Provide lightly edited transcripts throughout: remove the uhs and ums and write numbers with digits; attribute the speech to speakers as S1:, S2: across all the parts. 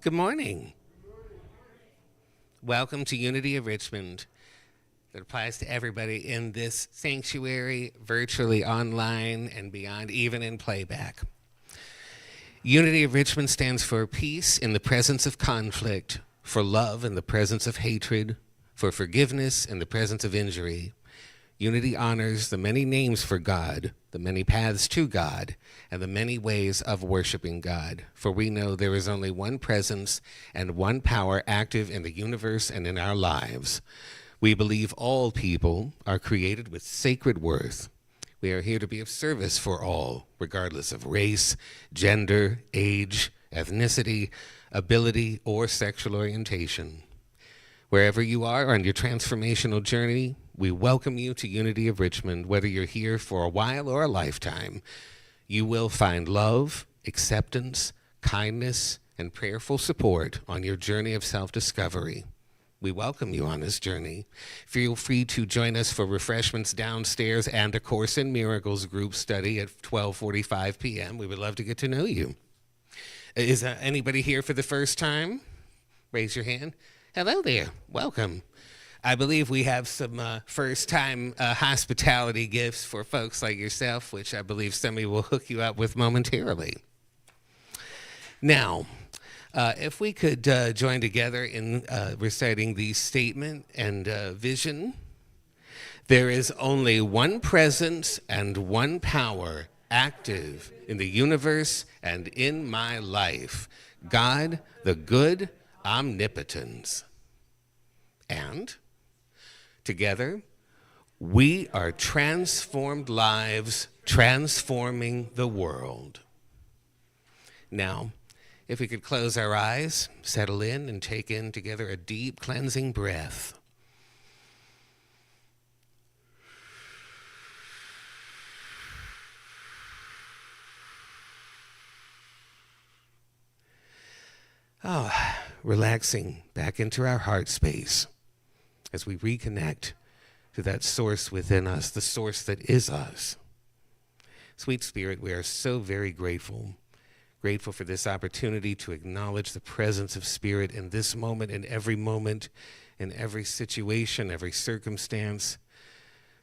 S1: Good morning. Welcome to Unity of Richmond. That applies to everybody in this sanctuary, virtually online and beyond, even in playback. Unity of Richmond stands for peace in the presence of conflict, for love in the presence of hatred, for forgiveness in the presence of injury. Unity honors the many names for God, the many paths to God, and the many ways of worshiping God. For we know there is only one presence and one power active in the universe and in our lives. We believe all people are created with sacred worth. We are here to be of service for all, regardless of race, gender, age, ethnicity, ability, or sexual orientation. Wherever you are on your transformational journey, we welcome you to Unity of Richmond. Whether you're here for a while or a lifetime, you will find love, acceptance, kindness, and prayerful support on your journey of self-discovery. We welcome you on this journey. Feel free to join us for refreshments downstairs and a Course in Miracles group study at 12:45 p.m. We would love to get to know you. Is anybody here for the first time? Raise your hand. Hello there. Welcome. I believe we have some first-time hospitality gifts for folks like yourself, which I believe somebody will hook you up with momentarily. Now, if we could join together in reciting the statement and vision. There is only one presence and one power active in the universe and in my life. God, the good omnipotence. And together, we are transformed lives, transforming the world. Now, if we could close our eyes, settle in, and take in together a deep cleansing breath. Oh, relaxing back into our heart space as we reconnect to that source within us, the source that is us. Sweet Spirit, we are so very grateful for this opportunity to acknowledge the presence of Spirit in this moment, in every situation, every circumstance.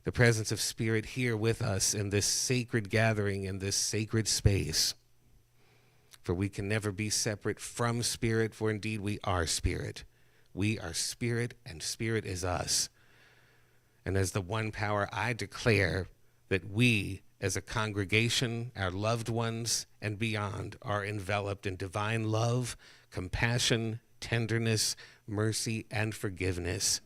S1: The presence of Spirit here with us in this sacred gathering, in this sacred space. For we can never be separate from Spirit, for indeed we are Spirit. We are Spirit, and Spirit is us. And as the one power, I declare that we, as a congregation, our loved ones, and beyond, are enveloped in divine love, compassion, tenderness, mercy, and forgiveness.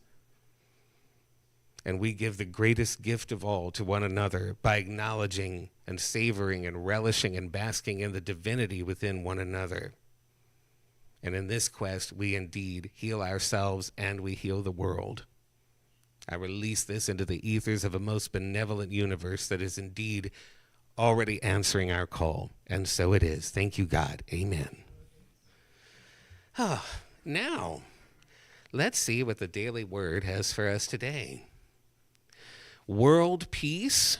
S1: And we give the greatest gift of all to one another by acknowledging and savoring and relishing and basking in the divinity within one another. And in this quest, we indeed heal ourselves and we heal the world. I release this into the ethers of a most benevolent universe that is indeed already answering our call. And so it is. Thank you, God. Amen. Now, let's see what the daily word has for us today. World peace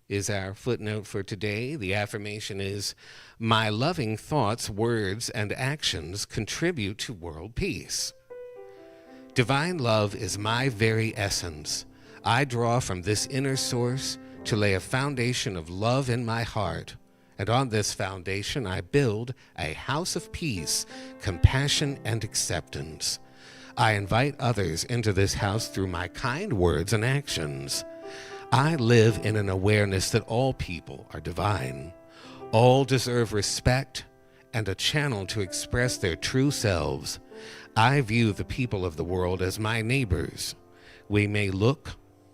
S1: is our footnote for today. The affirmation is, my loving thoughts, words, and actions contribute to world peace. Divine love is my very essence. I draw from this inner source to lay a foundation of love in my heart. And on this foundation, I build a house of peace, compassion, and acceptance. I invite others into this house through my kind words and actions. I live in an awareness that all people are divine. All deserve respect and a channel to express their true selves. I view the people of the world as my neighbors. We may look,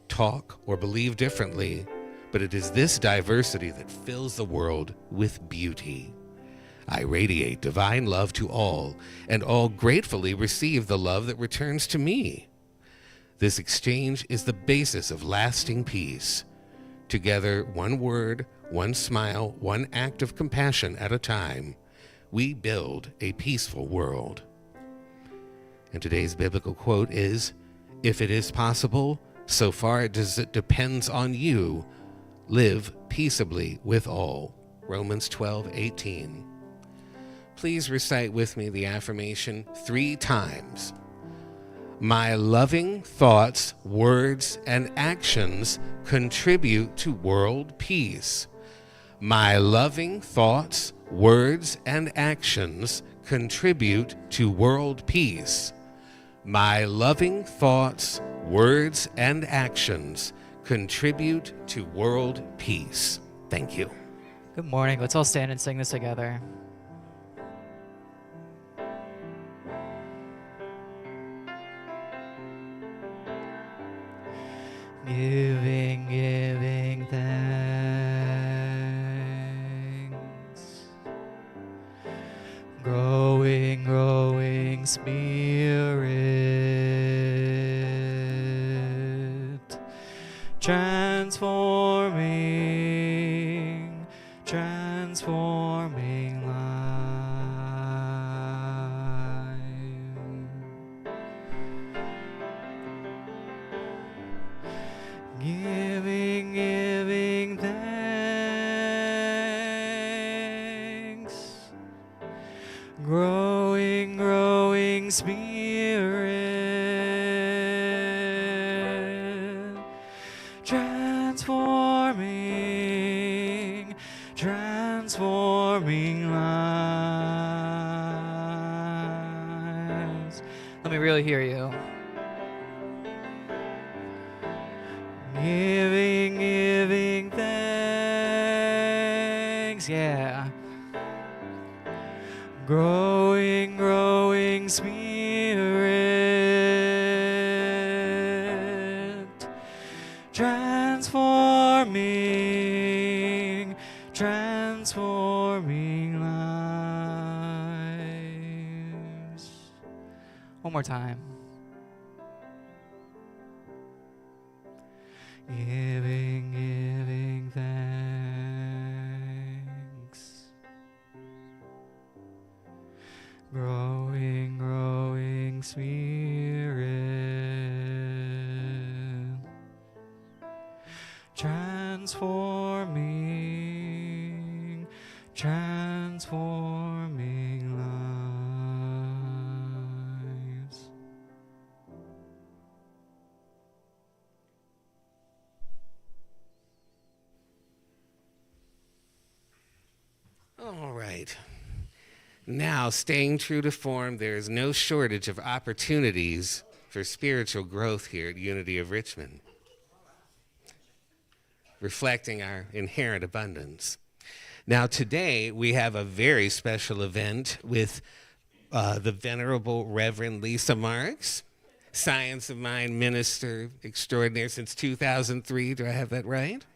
S1: talk, or believe differently, but it is this diversity that fills the world with beauty. I radiate divine love to all, and all gratefully receive the love that returns to me. This exchange is the basis of lasting peace. Together, one word, one smile, one act of compassion at a time, we build a peaceful world. And today's biblical quote is, if it is possible, so far as it depends on you, live peaceably with all. Romans 12:18. please recite with me the affirmation 3 times. My loving thoughts, words, and actions contribute to world peace. My loving thoughts, words, and actions contribute to world peace. My loving thoughts, words, and actions contribute to world peace. Thank you.
S2: Good morning. Let's all stand and sing this together. Giving thanks. Growing spirit. Transforming life. Giving thanks. Growing spirit. Transforming lives. Let me really hear you. Giving thanks, yeah. Growing spirit. Transforming lives. One more time. Giving thanks. Growing spirit. Transforming lives.
S1: All right. Now, staying true to form, there is no shortage of opportunities for spiritual growth here at Unity of Richmond, reflecting our inherent abundance. Now, today, we have a very special event with the Venerable Reverend Lisa Marks, Science of Mind Minister Extraordinaire since 2003. Do I have that right?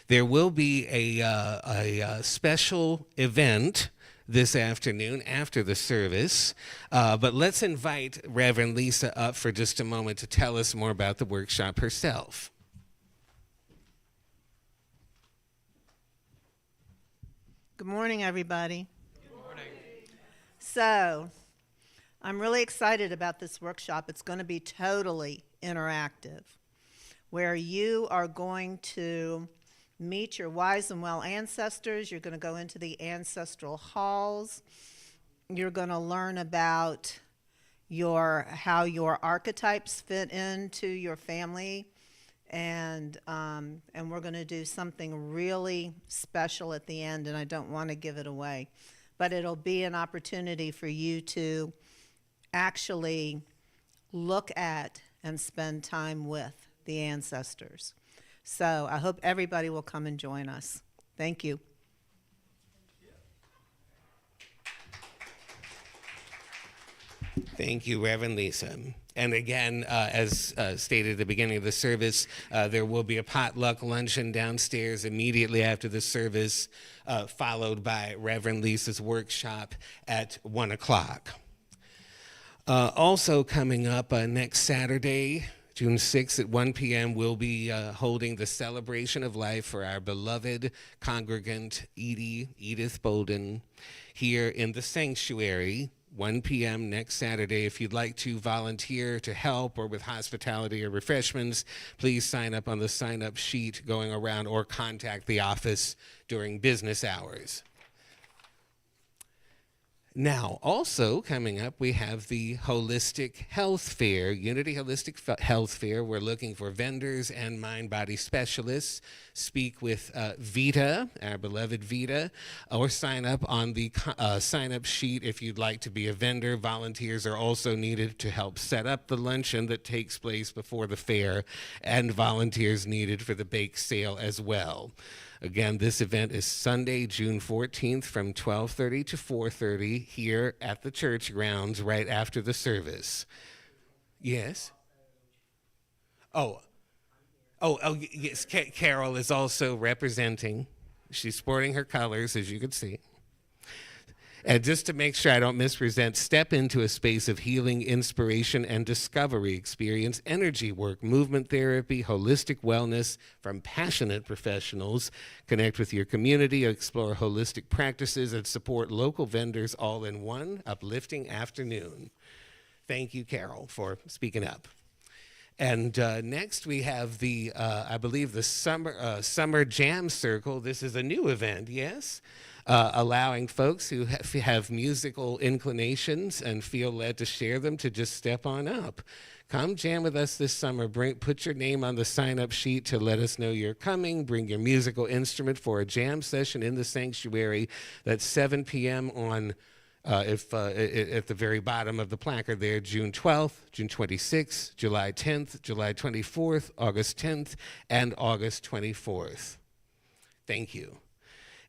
S1: There will be a special event this afternoon after the service, but let's invite Reverend Lisa up for just a moment to tell us more about the workshop herself.
S3: Good morning, everybody. Good morning. So, I'm really excited about this workshop. It's going to be totally interactive, where you are going to meet your wise and well ancestors. You're going to go into the ancestral halls. You're going to learn about how your archetypes fit into your family. And we're going to do something really special at the end, and I don't want to give it away. But it'll be an opportunity for you to actually look at and spend time with the ancestors. So I hope everybody will come and join us. Thank you.
S1: Thank you, Reverend Lisa. And again, as stated at the beginning of the service, there will be a potluck luncheon downstairs immediately after the service, followed by Reverend Lisa's workshop at 1 o'clock. Also coming up next Saturday, June 6th at 1 p.m., we'll be holding the celebration of life for our beloved congregant, Edith Bolden, here in the sanctuary, 1 p.m. next Saturday. If you'd like to volunteer to help or with hospitality or refreshments, please sign up on the sign-up sheet going around or contact the office during business hours. Now, also coming up, we have the Holistic Health Fair, Unity Health Fair. We're looking for vendors and mind-body specialists. Speak with Vita, our beloved Vita, or sign up on the sign-up sheet if you'd like to be a vendor. Volunteers are also needed to help set up the luncheon that takes place before the fair, and volunteers needed for the bake sale as well. Again, this event is Sunday, June 14th from 12:30 to 4:30 here at the church grounds right after the service. Yes? Yes, Carol is also representing. She's sporting her colors, as you can see. And just to make sure I don't mispresent, step into a space of healing, inspiration, and discovery. Experience energy work, movement therapy, holistic wellness from passionate professionals. Connect with your community, explore holistic practices, and support local vendors all in one uplifting afternoon. Thank you, Carol, for speaking up. And next we have the, I believe, the Summer Jam Circle. This is a new event, yes? Allowing folks who have musical inclinations and feel led to share them to just step on up. Come jam with us this summer. Put your name on the sign-up sheet to let us know you're coming. Bring your musical instrument for a jam session in the sanctuary. That's 7 p.m. on, at the very bottom of the placard there, June 12th, June 26th, July 10th, July 24th, August 10th, and August 24th. Thank you.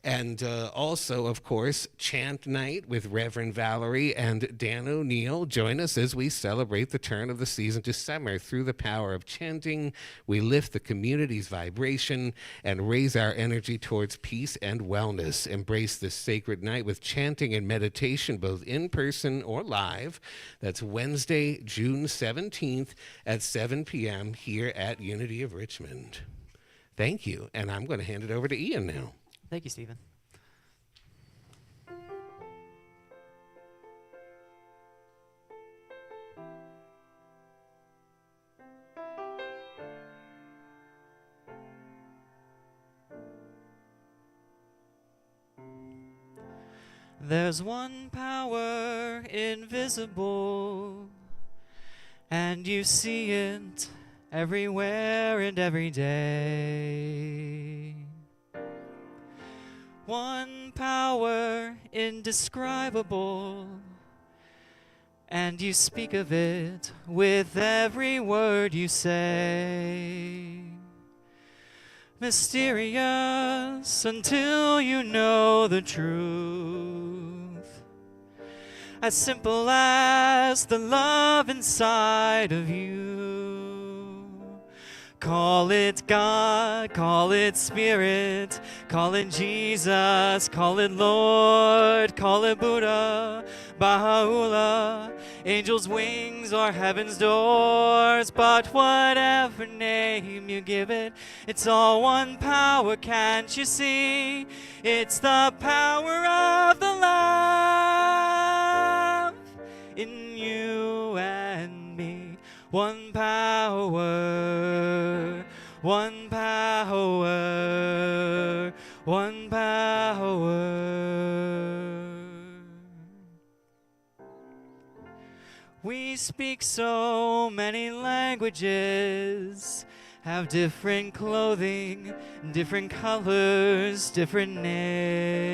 S1: And also, of course, Chant Night with Reverend Valerie and Dan O'Neill. Join us as we celebrate the turn of the season to summer. Through the power of chanting, we lift the community's vibration and raise our energy towards peace and wellness. Embrace this sacred night with chanting and meditation, both in person or live. That's Wednesday, June 17th at 7 p.m. here at Unity of Richmond. Thank you. And I'm going to hand it over to Ian now.
S2: Thank you, Stephen. There's one power invisible, and you see it everywhere and every day. One power indescribable, and you speak of it with every word you say. Mysterious until you know the truth, as simple as the love inside of you. Call it God, call it Spirit, call it Jesus, call it Lord, call it Buddha, Baha'u'llah, angels' wings or heaven's doors. But whatever name you give it, it's all one power, can't you see? It's the power of the love in you and me. One power, one power, one power. We speak so many languages, have different clothing, different colors, different names.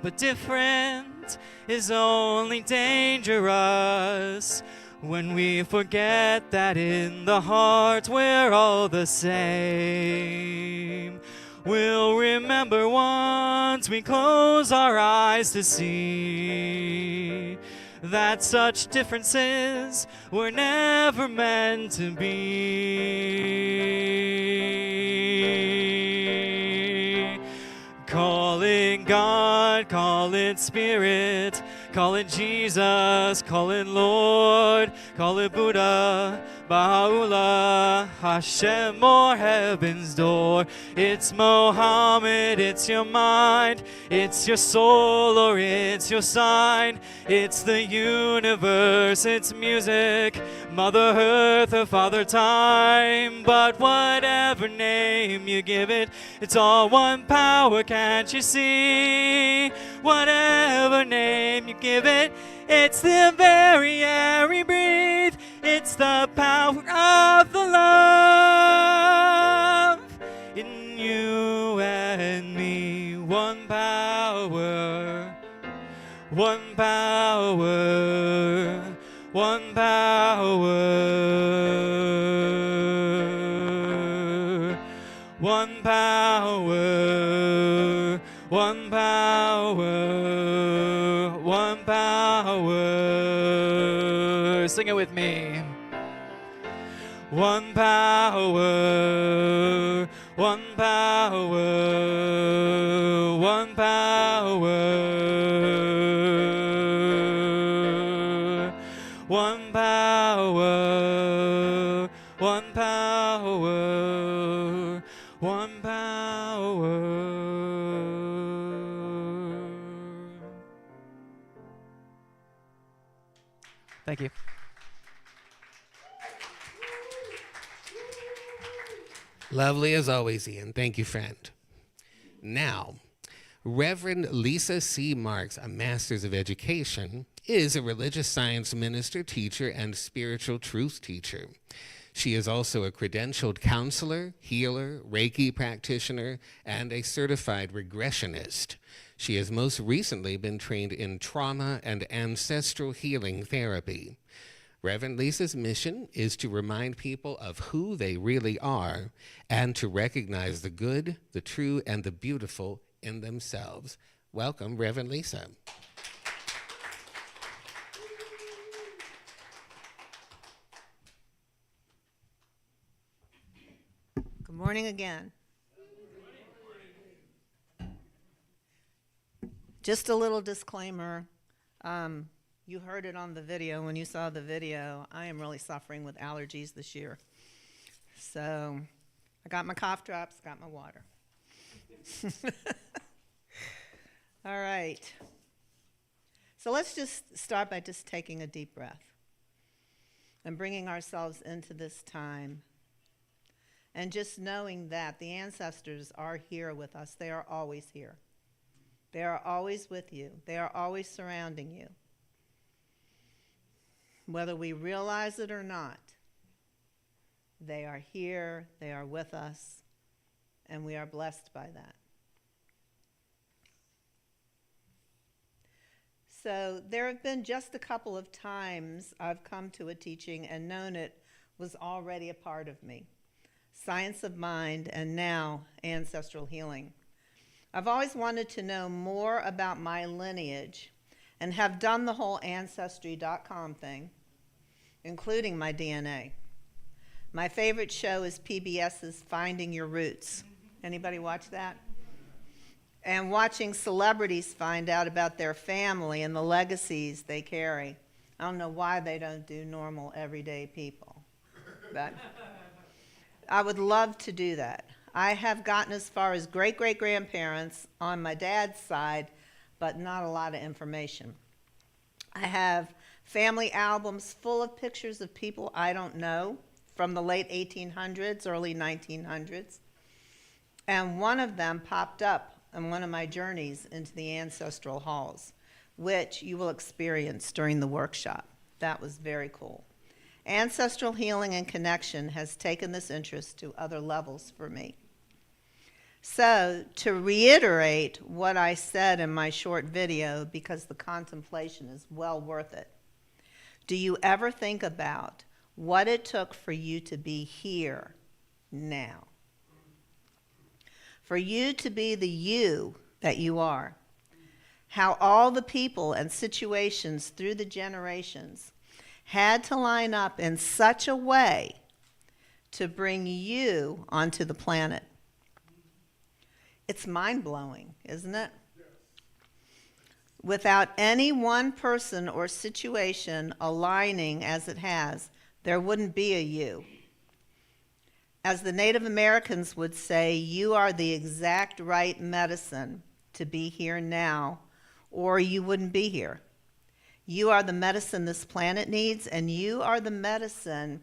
S2: But different is only dangerous when we forget that in the heart we're all the same. We'll remember once we close our eyes to see that such differences were never meant to be. Calling God, call it Spirit, call it Jesus, call it Lord, call it Buddha, Baha'u'llah, Hashem or heaven's door. It's Mohammed, it's your mind, it's your soul or it's your sign. It's the universe, it's music, Mother Earth or Father Time. But whatever name you give it, it's all one power, can't you see? whatever name you give it. It's the very air we breathe. It's the power of the love in you and me. One power, one power, one power. One power, one power, one power. Sing it with me. One power, one power, one power. One power, one power, one power. Thank you.
S1: Lovely as always, Ian. Thank you, friend. Now, Reverend Lisa C. Marks, a Master's of Education, is a religious science minister, teacher, and spiritual truth teacher. She is also a credentialed counselor, healer, Reiki practitioner, and a certified regressionist. She has most recently been trained in trauma and ancestral healing therapy. Reverend Lisa's mission is to remind people of who they really are and to recognize the good, the true, and the beautiful in themselves. Welcome, Reverend Lisa.
S3: Good morning again. Just a little disclaimer. You heard it on the video. When you saw the video, I am really suffering with allergies this year. So I got my cough drops, got my water. All right. So let's just start by just taking a deep breath and bringing ourselves into this time and just knowing that the ancestors are here with us. They are always here. They are always with you. They are always surrounding you. Whether we realize it or not, they are here, they are with us, and we are blessed by that. So there have been just a couple of times I've come to a teaching and known it was already a part of me. Science of mind, and now ancestral healing. I've always wanted to know more about my lineage and have done the whole Ancestry.com thing, including my DNA. My favorite show is PBS's Finding Your Roots. Anybody watch that? And watching celebrities find out about their family and the legacies they carry. I don't know why they don't do normal, everyday people. But I would love to do that. I have gotten as far as great-great-grandparents on my dad's side, but not a lot of information. I have family albums full of pictures of people I don't know from the late 1800s, early 1900s. And one of them popped up on one of my journeys into the ancestral halls, which you will experience during the workshop. That was very cool. Ancestral healing and connection has taken this interest to other levels for me. So, to reiterate what I said in my short video, because the contemplation is well worth it, do you ever think about what it took for you to be here now? For you to be the you that you are. How all the people and situations through the generations had to line up in such a way to bring you onto the planet. It's mind-blowing, isn't it? Yes. Without any one person or situation aligning as it has, there wouldn't be a you. As the Native Americans would say, you are the exact right medicine to be here now, or you wouldn't be here. You are the medicine this planet needs, and you are the medicine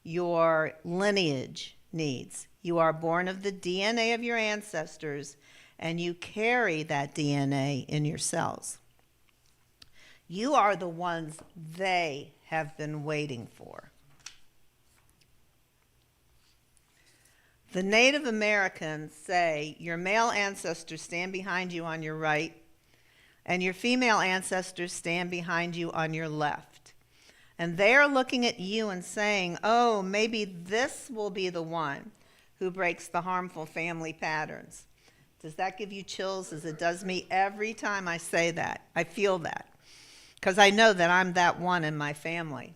S3: your lineage needs. You are born of the DNA of your ancestors, and you carry that DNA in your cells. You are the ones they have been waiting for. The Native Americans say your male ancestors stand behind you on your right, and your female ancestors stand behind you on your left. And they are looking at you and saying, oh, maybe this will be the one who breaks the harmful family patterns. Does that give you chills as it does me every time I say that? I feel that. Because I know that I'm that one in my family.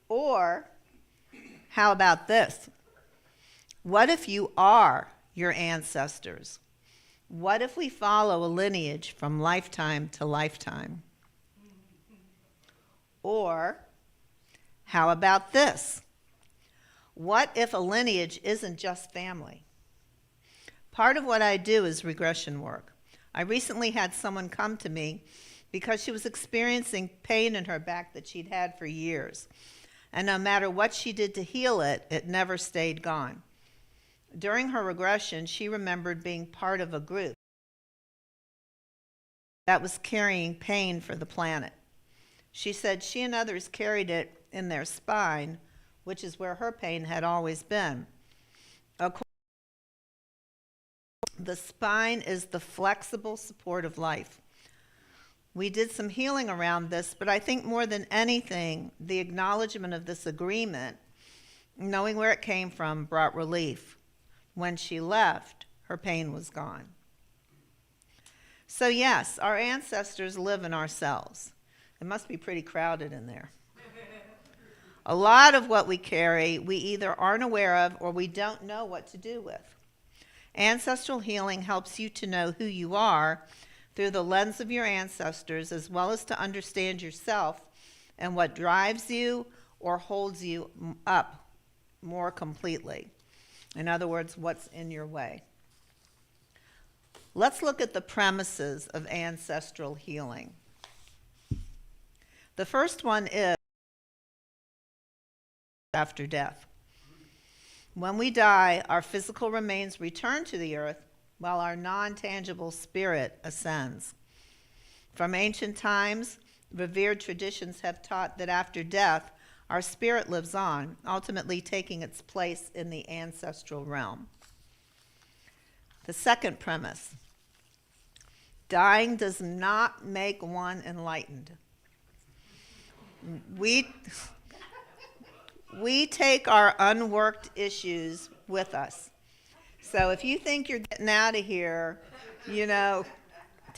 S3: Or, how about this? What if you are your ancestors? What if we follow a lineage from lifetime to lifetime? Or, how about this? What if a lineage isn't just family? Part of what I do is regression work. I recently had someone come to me because she was experiencing pain in her back that she'd had for years. And no matter what she did to heal it, it never stayed gone. During her regression, she remembered being part of a group that was carrying pain for the planet. She said she and others carried it in their spine, which is where her pain had always been. The spine is the flexible support of life. We did some healing around this, but I think more than anything, the acknowledgement of this agreement, knowing where it came from, brought relief. When she left, her pain was gone. So yes, our ancestors live in our cells. It must be pretty crowded in there. A lot of what we carry, we either aren't aware of or we don't know what to do with. Ancestral healing helps you to know who you are through the lens of your ancestors, as well as to understand yourself and what drives you or holds you up more completely. In other words, what's in your way. Let's look at the premises of ancestral healing. The first one is after death. When we die, our physical remains return to the earth while our non-tangible spirit ascends. From ancient times, revered traditions have taught that after death, our spirit lives on, ultimately taking its place in the ancestral realm. The second premise, dying does not make one enlightened. We take our unworked issues with us. So if you think you're getting out of here, to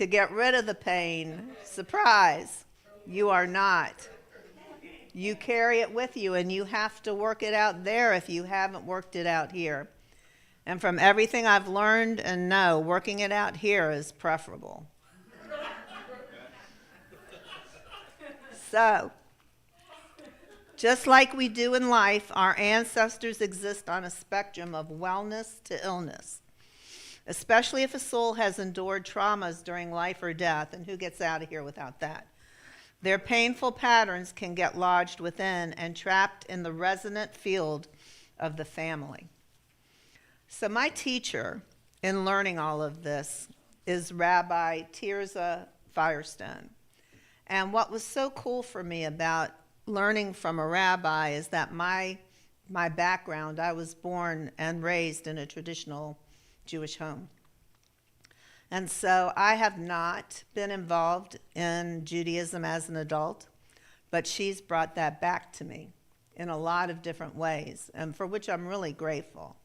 S3: get rid of the pain, surprise, you are not. You carry it with you, and you have to work it out there if you haven't worked it out here. And from everything I've learned and know, working it out here is preferable. So, just like we do in life, our ancestors exist on a spectrum of wellness to illness, especially if a soul has endured traumas during life or death, and who gets out of here without that? Their painful patterns can get lodged within and trapped in the resonant field of the family. So my teacher in learning all of this is Rabbi Tirza Firestone. And what was so cool for me about learning from a rabbi is that my background, I was born and raised in a traditional Jewish home. And so I have not been involved in Judaism as an adult, but she's brought that back to me in a lot of different ways, and for which I'm really grateful.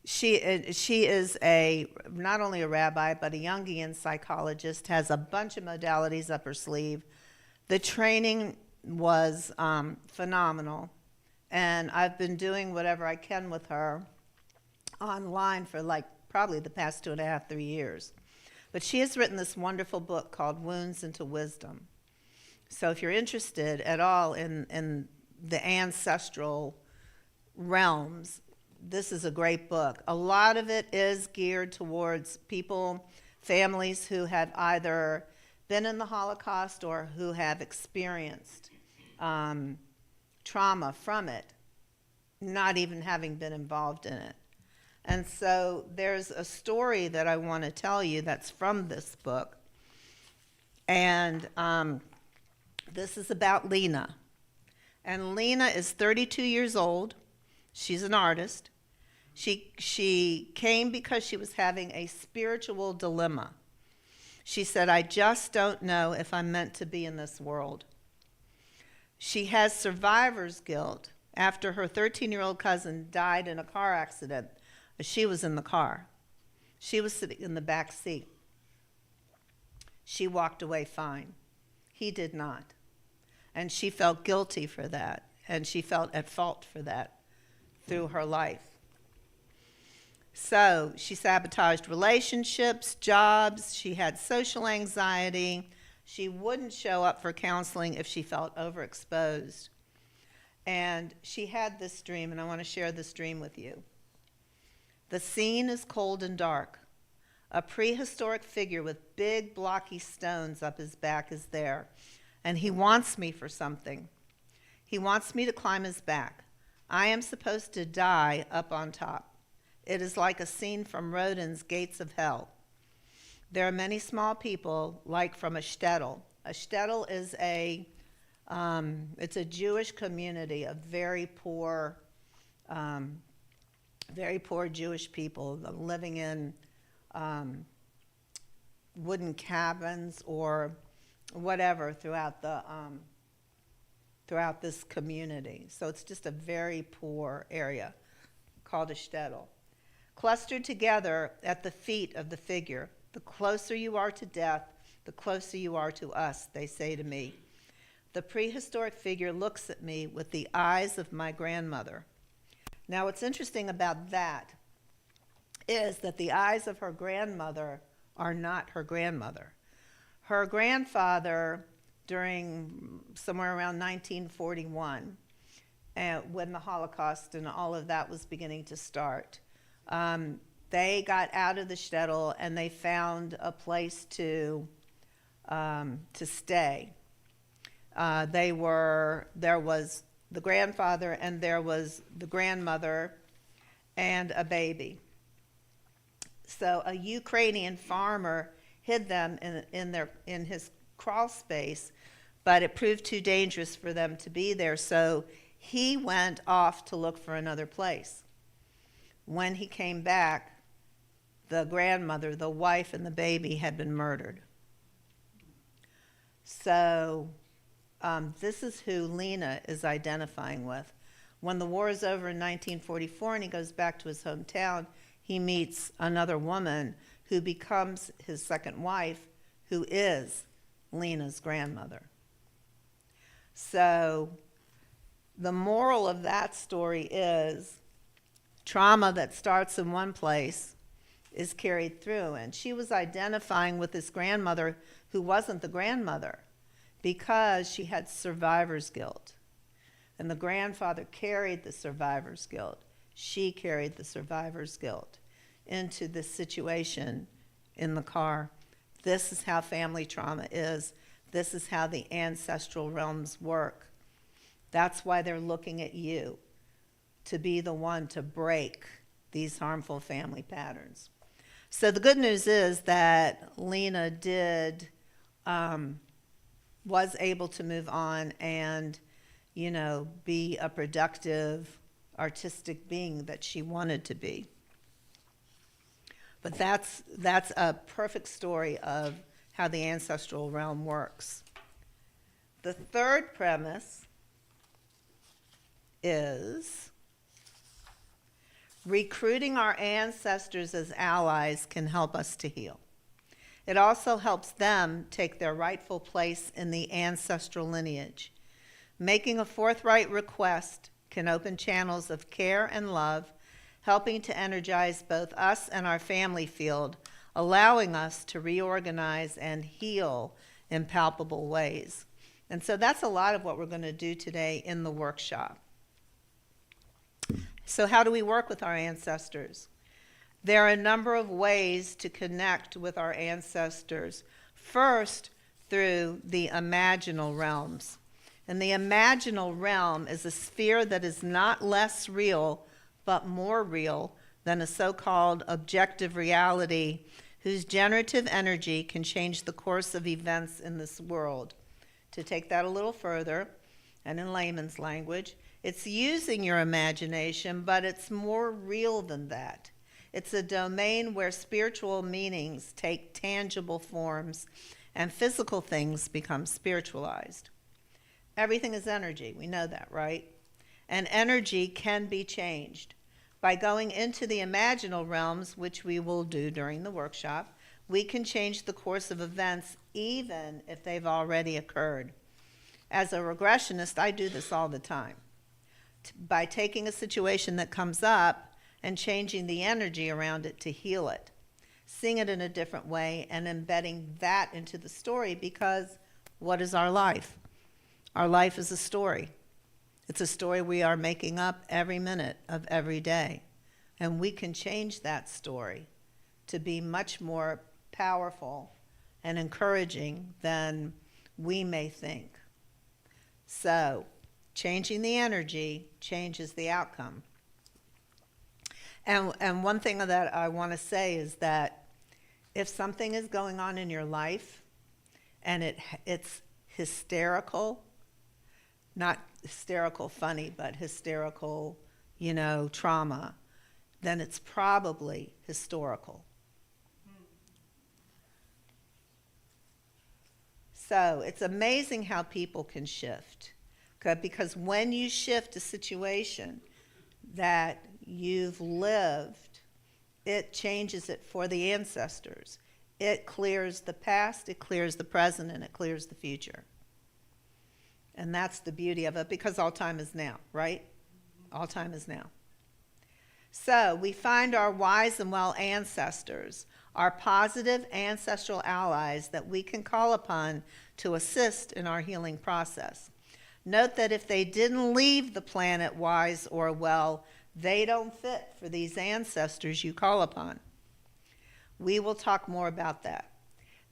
S3: She is not only a rabbi, but a Jungian psychologist, has a bunch of modalities up her sleeve. The training was phenomenal, and I've been doing whatever I can with her online for probably the past 2.5, 3 years. But she has written this wonderful book called Wounds into Wisdom. So if you're interested at all in the ancestral realms, this is a great book. A lot of it is geared towards people, families who have either been in the Holocaust or who have experienced trauma from it, not even having been involved in it. And so there's a story that I want to tell you that's from this book. And this is about Lena. And Lena is 32 years old. She's an artist. She came because she was having a spiritual dilemma. She said, I just don't know if I'm meant to be in this world. She has survivor's guilt after her 13-year-old cousin died in a car accident. She was in the car. She was sitting in the back seat. She walked away fine. He did not. And she felt guilty for that, and she felt at fault for that through her life. So she sabotaged relationships, jobs. She had social anxiety. She wouldn't show up for counseling if she felt overexposed. And she had this dream, and I want to share this dream with you. The scene is cold and dark. A prehistoric figure with big blocky stones up his back is there, and he wants me for something. He wants me to climb his back. I am supposed to die up on top. It is like a scene from Rodin's Gates of Hell. There are many small people, like from a shtetl. A shtetl is it's a Jewish community of very poor Jewish people living in wooden cabins or whatever throughout this community. So it's just a very poor area called a shtetl. Clustered together at the feet of the figure. The closer you are to death, the closer you are to us, they say to me. The prehistoric figure looks at me with the eyes of my grandmother. Now, what's interesting about that is that the eyes of her grandmother are not her grandmother. Her grandfather, during somewhere around 1941, when the Holocaust and all of that was beginning to start, they got out of the shtetl and they found a place to stay. There was the grandfather and there was the grandmother and a baby. So a Ukrainian farmer hid them in his crawl space, but it proved too dangerous for them to be there, so he went off to look for another place. When he came back, the grandmother, the wife, and the baby had been murdered. So this is who Lena is identifying with. When the war is over in 1944 and he goes back to his hometown, he meets another woman who becomes his second wife, who is Lena's grandmother. So the moral of that story is trauma that starts in one place is carried through. And she was identifying with this grandmother who wasn't the grandmother because she had survivor's guilt. And the grandfather carried the survivor's guilt. She carried the survivor's guilt into this situation in the car. This is how family trauma is. This is how the ancestral realms work. That's why they're looking at you to be the one to break these harmful family patterns. So the good news is that Lena was able to move on and, be a productive, artistic being that she wanted to be. But that's a perfect story of how the ancestral realm works. The third premise is recruiting our ancestors as allies can help us to heal. It also helps them take their rightful place in the ancestral lineage. Making a forthright request can open channels of care and love, helping to energize both us and our family field, allowing us to reorganize and heal in palpable ways. And so that's a lot of what we're going to do today in the workshop. So how do we work with our ancestors? There are a number of ways to connect with our ancestors. First, through the imaginal realms. And the imaginal realm is a sphere that is not less real, but more real than a so-called objective reality whose generative energy can change the course of events in this world. To take that a little further, and in layman's language, it's using your imagination, but it's more real than that. It's a domain where spiritual meanings take tangible forms and physical things become spiritualized. Everything is energy, we know that, right? And energy can be changed. By going into the imaginal realms, which we will do during the workshop, we can change the course of events even if they've already occurred. As a regressionist, I do this all the time. By taking a situation that comes up and changing the energy around it to heal it, seeing it in a different way and embedding that into the story, because what is our life? Our life is a story. It's a story we are making up every minute of every day. And we can change that story to be much more powerful and encouraging than we may think. So, changing the energy changes the outcome. And one thing that I want to say is that if something is going on in your life and it's hysterical, not hysterical funny, but hysterical, trauma, then it's probably historical. So it's amazing how people can shift. Because when you shift a situation that you've lived, it changes it for the ancestors. It clears the past, it clears the present, and it clears the future. And that's the beauty of it, because all time is now, right? All time is now. So we find our wise and well ancestors, our positive ancestral allies that we can call upon to assist in our healing process. Note that if they didn't leave the planet wise or well, they don't fit for these ancestors you call upon. We will talk more about that.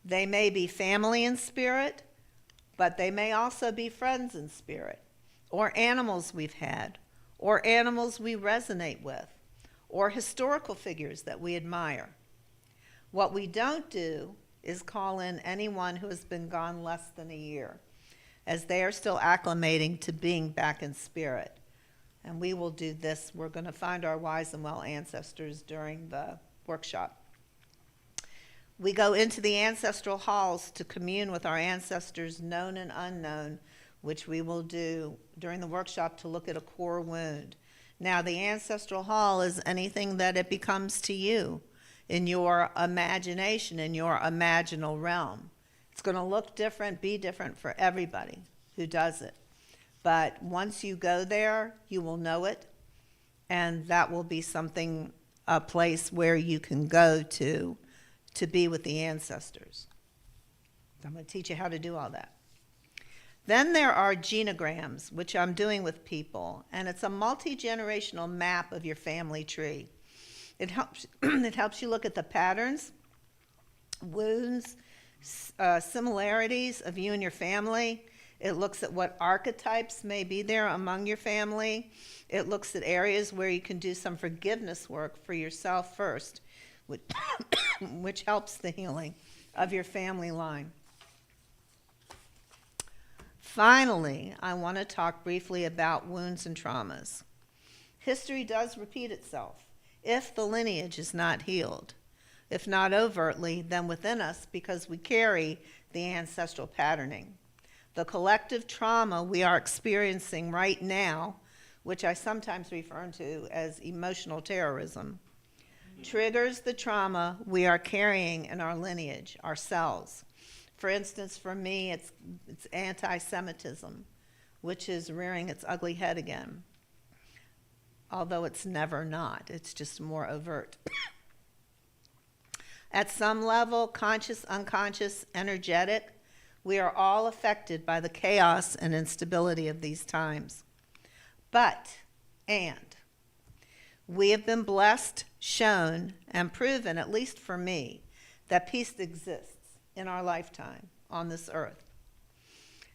S3: They may be family in spirit, but they may also be friends in spirit, or animals we've had, or animals we resonate with, or historical figures that we admire. What we don't do is call in anyone who has been gone less than a year, as they are still acclimating to being back in spirit. And we will do this. We're going to find our wise and well ancestors during the workshop. We go into the ancestral halls to commune with our ancestors, known and unknown, which we will do during the workshop to look at a core wound. Now, the ancestral hall is anything that it becomes to you in your imagination, in your imaginal realm. It's going to look different, be different for everybody who does it. But once you go there, you will know it, and that will be something, a place where you can go to be with the ancestors. I'm going to teach you how to do all that. Then there are genograms, which I'm doing with people, and it's a multi-generational map of your family tree. It helps you look at the patterns, wounds, similarities of you and your family. It looks at what archetypes may be there among your family. It looks at areas where you can do some forgiveness work for yourself first, which helps the healing of your family line. Finally, I want to talk briefly about wounds and traumas. History does repeat itself if the lineage is not healed. If not overtly, then within us, because we carry the ancestral patterning. The collective trauma we are experiencing right now, which I sometimes refer to as emotional terrorism, triggers the trauma we are carrying in our lineage, ourselves. For instance, for me, it's anti-Semitism, which is rearing its ugly head again. Although it's never not, it's just more overt. At some level, conscious, unconscious, energetic, we are all affected by the chaos and instability of these times. We have been blessed, shown, and proven, at least for me, that peace exists in our lifetime on this earth.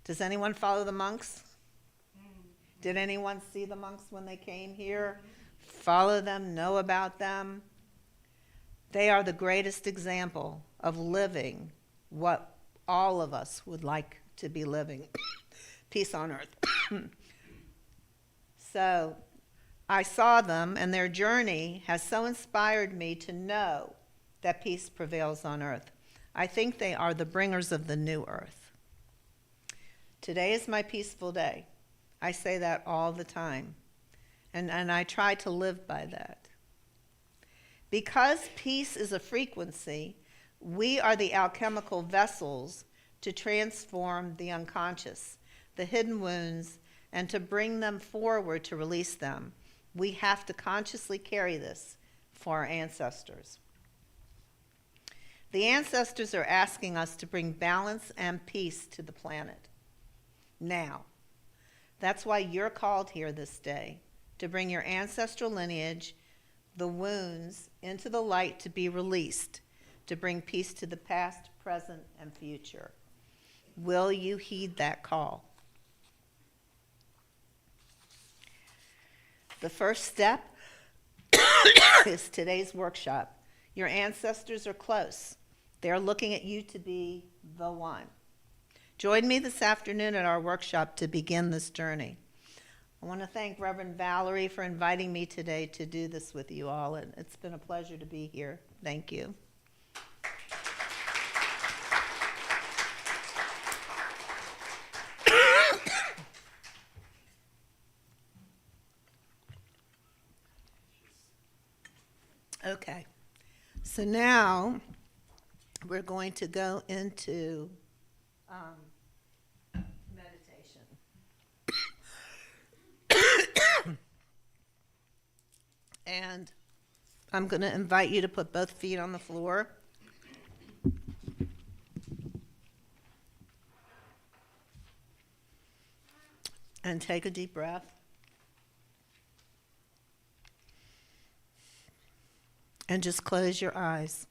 S3: Does anyone follow the monks? Did anyone see the monks when they came here follow them, know about them. They are the greatest example of living what all of us would like to be living, peace on earth. So I saw them, and their journey has so inspired me to know that peace prevails on earth. I think they are the bringers of the new earth. Today is my peaceful day. I say that all the time, and I try to live by that. Because peace is a frequency, we are the alchemical vessels to transform the unconscious, the hidden wounds, and to bring them forward to release them. We have to consciously carry this for our ancestors. The ancestors are asking us to bring balance and peace to the planet now. That's why you're called here this day, to bring your ancestral lineage, the wounds, into the light to be released, to bring peace to the past, present, and future. Will you heed that call? The first step is today's workshop. Your ancestors are close. They're looking at you to be the one. Join me this afternoon at our workshop to begin this journey. I want to thank Reverend Valerie for inviting me today to do this with you all, and it's been a pleasure to be here. Thank you. Okay, so now we're going to go into meditation. And I'm going to invite you to put both feet on the floor. And take a deep breath. And just close your eyes.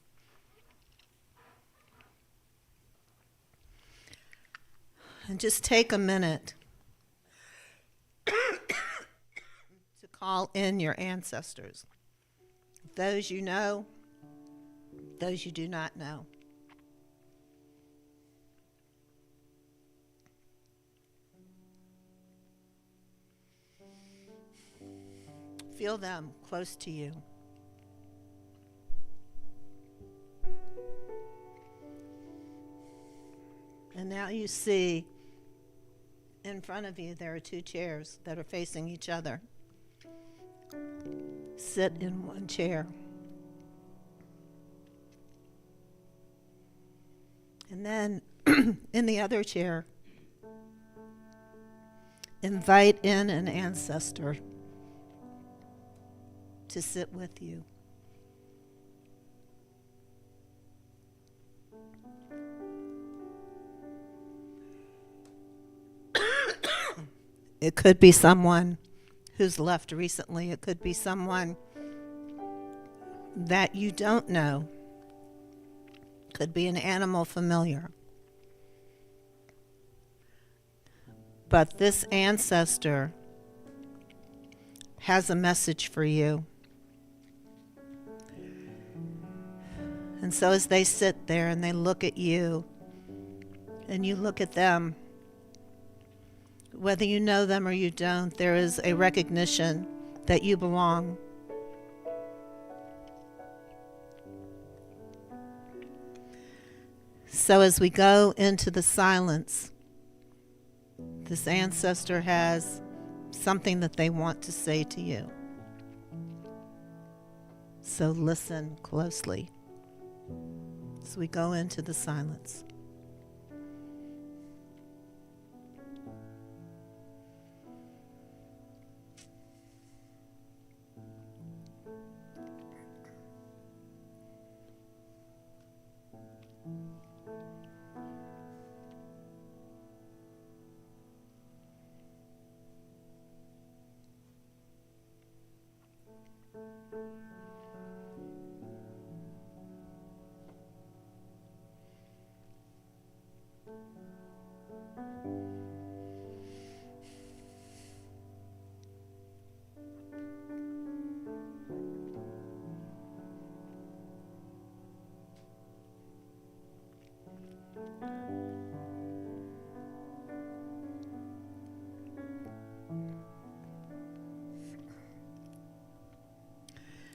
S3: And just take a minute to call in your ancestors. Those you know, those you do not know. Feel them close to you. And now you see in front of you there are two chairs that are facing each other. Sit in one chair. And then in the other chair, invite in an ancestor to sit with you. It could be someone who's left recently. It could be someone that you don't know. It could be an animal familiar. But this ancestor has a message for you. And so as they sit there and they look at you and you look at them, whether you know them or you don't, there is a recognition that you belong. So as we go into the silence, this ancestor has something that they want to say to you. So listen closely as we go into the silence.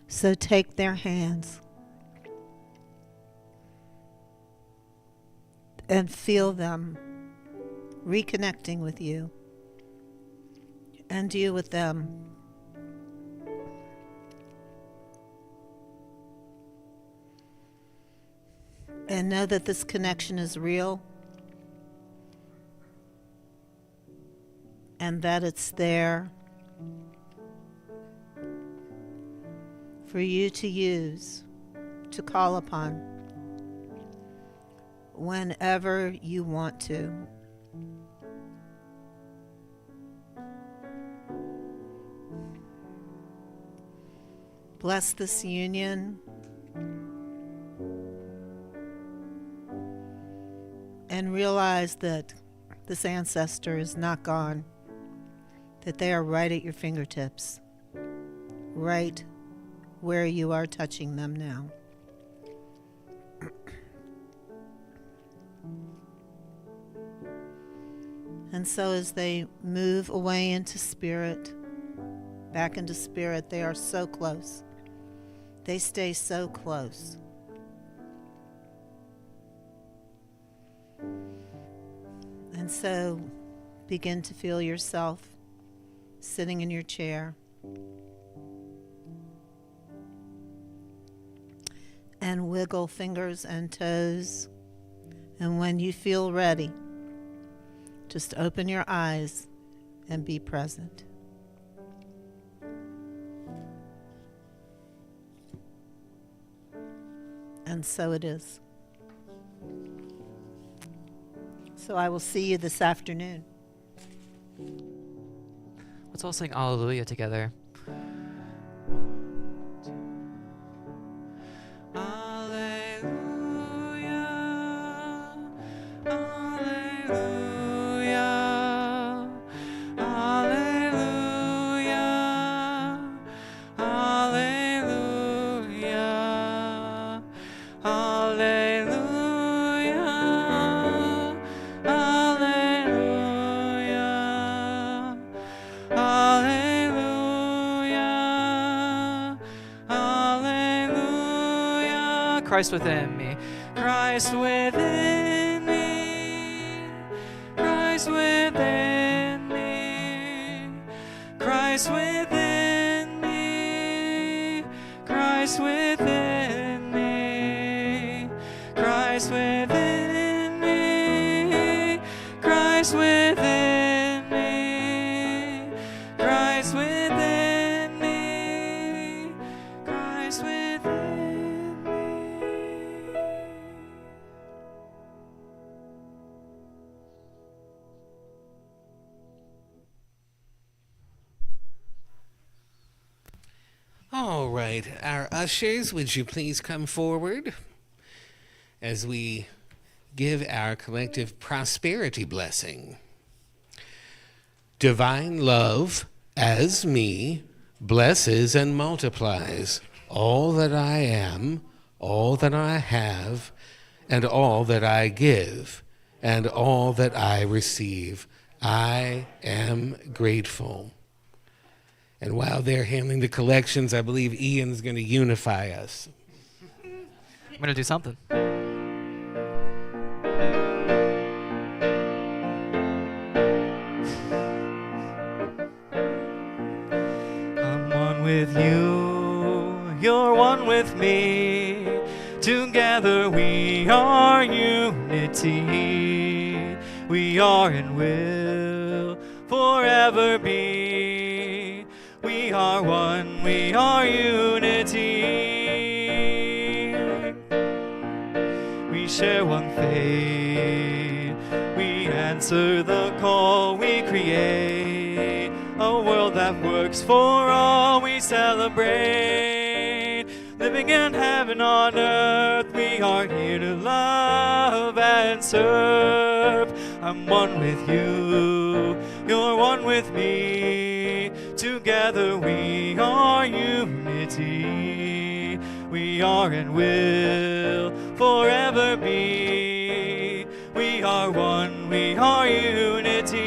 S3: So take their hands and feel them reconnecting with you and you with them. And know that this connection is real and that it's there for you to use, to call upon whenever you want to. Bless this union and realize that this ancestor is not gone, that they are right at your fingertips, right where you are touching them now. And so as they move away into spirit, back into spirit, they are so close. They stay so close. And so begin to feel yourself sitting in your chair and wiggle fingers and toes. And when you feel ready, just open your eyes and be present. And so it is. So I will see you this afternoon.
S2: Let's all sing Alleluia together. Christ within me, Christ within me, Christ within me, Christ within me, Christ within me, Christ within me, Christ within me, Christ within me, Christ within me.
S1: All right, our ushers, would you please come forward as we give our collective prosperity blessing. Divine love, as me, blesses and multiplies all that I am, all that I have, and all that I give, and all that I receive. I am grateful. And while they're handling the collections, I believe Ian's going to unify us.
S2: I'm going to do something. I'm one with you, you're one with me. Together we are unity. We are and will forever be. We are one, we are unity. We share one faith. We answer the call, we create a world that works for all. We celebrate living in heaven on earth. We are here to love and serve. I'm one with you, you're one with me. Together we are unity. We are and will forever be. We are one, we are unity.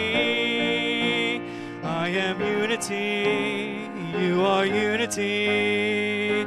S2: I am unity, you are unity.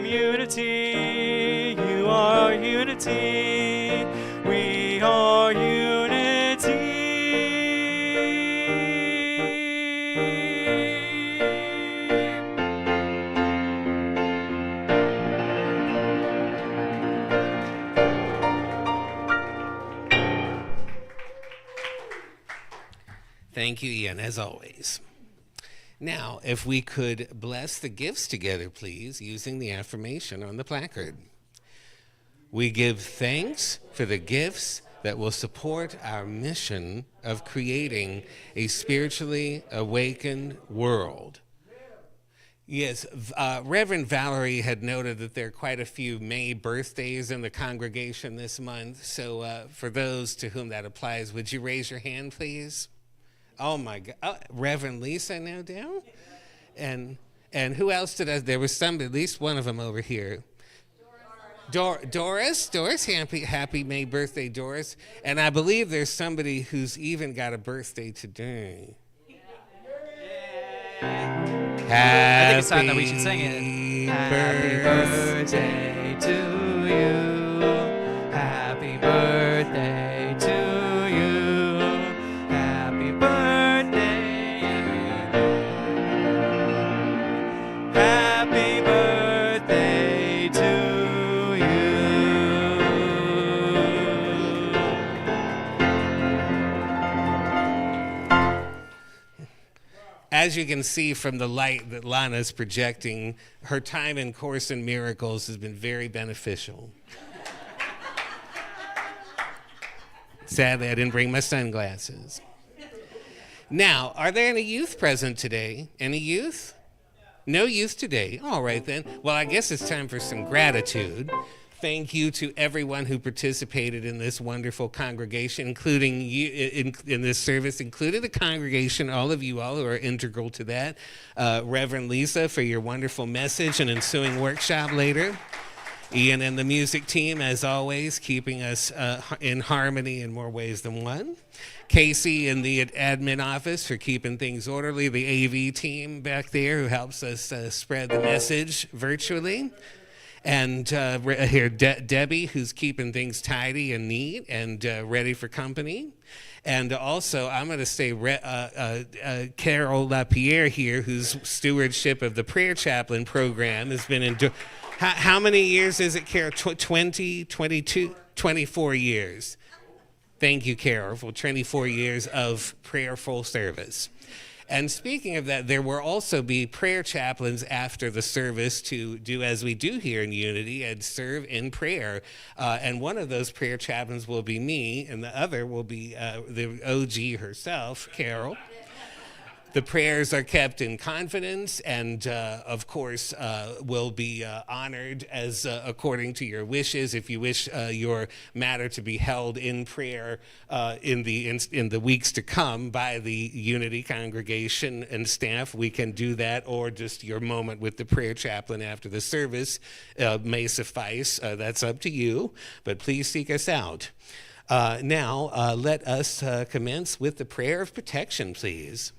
S2: am unity. You are unity. We are unity.
S1: Thank you, Ian, as always. Now, if we could bless the gifts together, please, using the affirmation on the placard. We give thanks for the gifts that will support our mission of creating a spiritually awakened world. Yes, Reverend Valerie had noted that there are quite a few May birthdays in the congregation this month. So for those to whom that applies, would you raise your hand, please? Oh my God, Reverend Lisa, no doubt? And who else did I, there was somebody, at least one of them over here. Doris, happy May birthday, Doris. And I believe there's somebody who's even got a birthday today.
S2: I think it's time that we should sing it. Happy birthday to you. Happy birthday to you. Happy birthday. Happy birthday to you.
S1: As you can see from the light that Lana's projecting, her time in Course in Miracles has been very beneficial. Sadly, I didn't bring my sunglasses. Now, are there any youth present today? Any youth? No youth today. All right, then. Well, I guess it's time for some gratitude. Thank you to everyone who participated in this wonderful congregation, including you in this service, including the congregation, all of you all who are integral to that. Reverend Lisa, for your wonderful message and ensuing workshop later. Ian and the music team, as always, keeping us in harmony in more ways than one. Casey in the admin office for keeping things orderly. The AV team back there who helps us spread the message virtually. And here, Debbie, who's keeping things tidy and neat and ready for company. And also, I'm going to say Carol LaPierre here, whose stewardship of the prayer chaplain program has been in. How many years is it, Carol? 20, 22, 24 years. Thank you, Carol, for 24 years of prayerful service. And speaking of that, there will also be prayer chaplains after the service to do as we do here in Unity and serve in prayer. And one of those prayer chaplains will be me, and the other will be the OG herself, Carol. The prayers are kept in confidence and, of course, will be honored as according to your wishes. If you wish your matter to be held in prayer in the weeks to come by the Unity congregation and staff, we can do that, or just your moment with the prayer chaplain after the service may suffice. That's up to you, but please seek us out. Now, let us commence with the prayer of protection, please.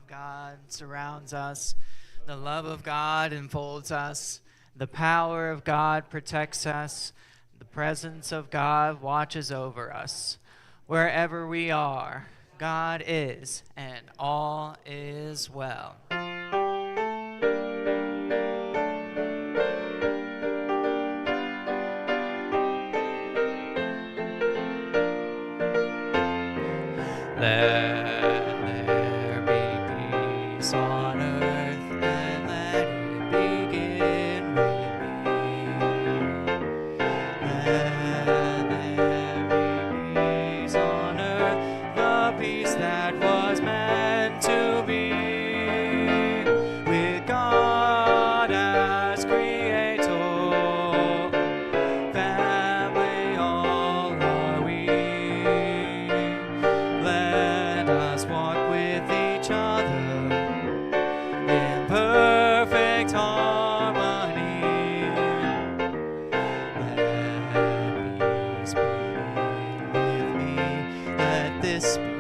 S2: God surrounds us. The love of God enfolds us. The power of God protects us. The presence of God watches over us. Wherever we are, God is, and all is well. Let there be peace on earth, and let it begin with me. Let there be peace on earth, the peace that was meant to be, with God as creator. Family all are we. Let us walk with each other in perfect harmony. Let peace be with me. Let this be